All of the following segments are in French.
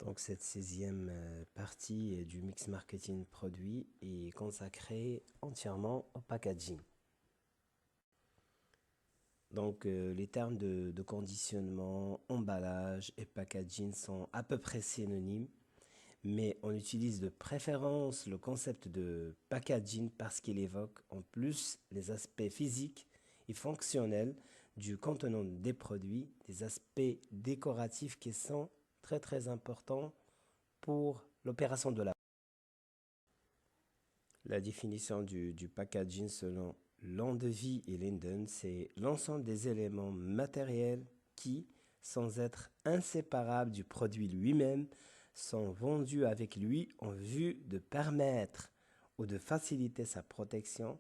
Donc cette 16e partie du mix marketing produit est consacrée entièrement au packaging. Donc les termes de conditionnement, emballage et packaging sont à peu près synonymes, mais on utilise de préférence le concept de packaging parce qu'il évoque en plus les aspects physiques et fonctionnels du contenant des produits, des aspects décoratifs qui sont très importants pour l'opération de la définition du packaging selon Landevie et Linden, c'est l'ensemble des éléments matériels qui, sans être inséparables du produit lui-même, sont vendus avec lui en vue de permettre ou de faciliter sa protection,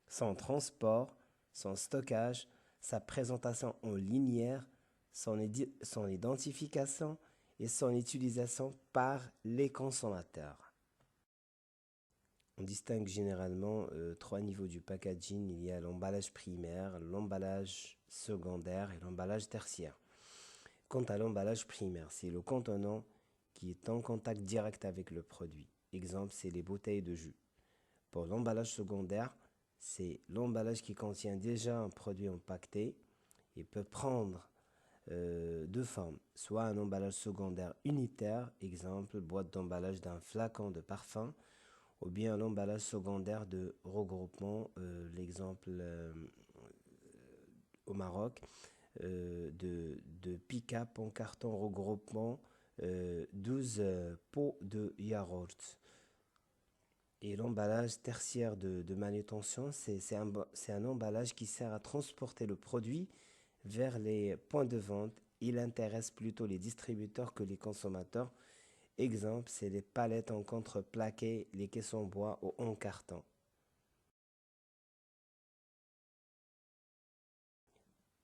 son transport, son stockage, sa présentation en linéaire, son identification et son utilisation par les consommateurs. On distingue généralement trois niveaux du packaging. Il y a l'emballage primaire, l'emballage secondaire et l'emballage tertiaire. Quant à l'emballage primaire, c'est le contenant qui est en contact direct avec le produit. Exemple, c'est les bouteilles de jus. Pour l'emballage secondaire, c'est l'emballage qui contient déjà un produit empaqueté et peut prendre deux formes, soit un emballage secondaire unitaire, exemple, boîte d'emballage d'un flacon de parfum, ou bien l'emballage secondaire de regroupement, l'exemple au Maroc, de pick-up en carton regroupement 12 pots de yaourt. Et l'emballage tertiaire de manutention, c'est un emballage qui sert à transporter le produit vers les points de vente. Il intéresse plutôt les distributeurs que les consommateurs. Exemple, c'est les palettes en contreplaqué, les caisses en bois ou en carton.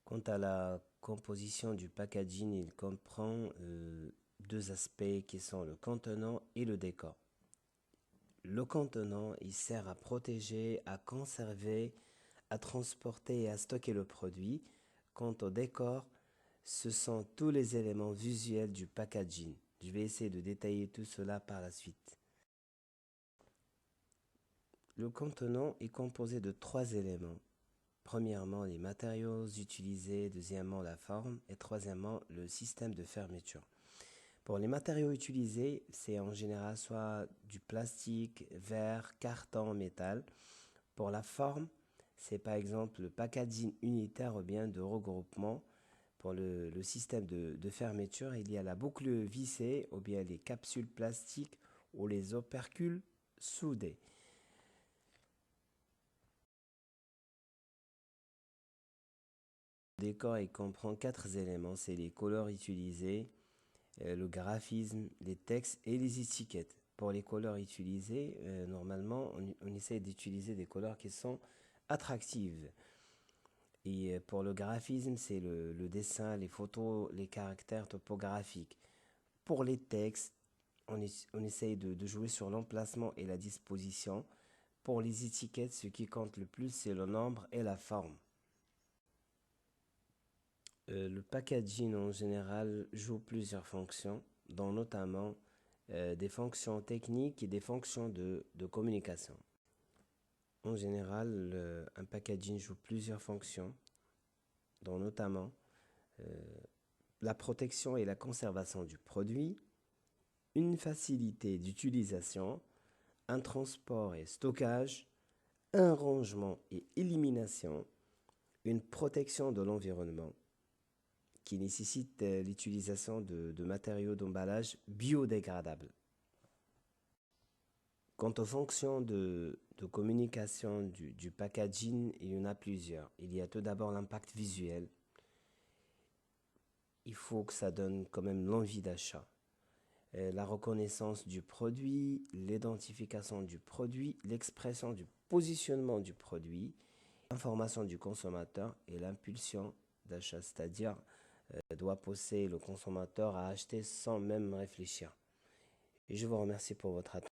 Quant à la composition du packaging, il comprend deux aspects qui sont le contenant et le décor. Le contenant, il sert à protéger, à conserver, à transporter et à stocker le produit. Quant au décor, ce sont tous les éléments visuels du packaging. Je vais essayer de détailler tout cela par la suite. Le contenant est composé de trois éléments. Premièrement, les matériaux utilisés, deuxièmement, la forme et troisièmement, le système de fermeture. Pour les matériaux utilisés, c'est en général soit du plastique, verre, carton, métal. Pour la forme, c'est par exemple le packaging unitaire ou bien de regroupement. Pour le système de fermeture, il y a la boucle vissée ou bien les capsules plastiques ou les opercules soudés. Le décor il comprend quatre éléments, c'est les couleurs utilisées, le graphisme, les textes et les étiquettes. Pour les couleurs utilisées, normalement, on essaie d'utiliser des couleurs qui sont attractives. Et pour le graphisme, c'est le dessin, les photos, les caractères topographiques. Pour les textes, on essaye de jouer sur l'emplacement et la disposition. Pour les étiquettes, ce qui compte le plus, c'est le nombre et la forme. Le packaging en général joue plusieurs fonctions, dont notamment des fonctions techniques et des fonctions de communication. En général, un packaging joue plusieurs fonctions, dont notamment la protection et la conservation du produit, une facilité d'utilisation, un transport et stockage, un rangement et élimination, une protection de l'environnement qui nécessite l'utilisation de matériaux d'emballage biodégradables. Quant aux fonctions de communication du packaging, il y en a plusieurs. Il y a tout d'abord l'impact visuel. Il faut que ça donne quand même l'envie d'achat. La reconnaissance du produit, l'identification du produit, l'expression du positionnement du produit, l'information du consommateur et l'impulsion d'achat, c'est-à-dire doit pousser le consommateur à acheter sans même réfléchir. Et je vous remercie pour votre attention.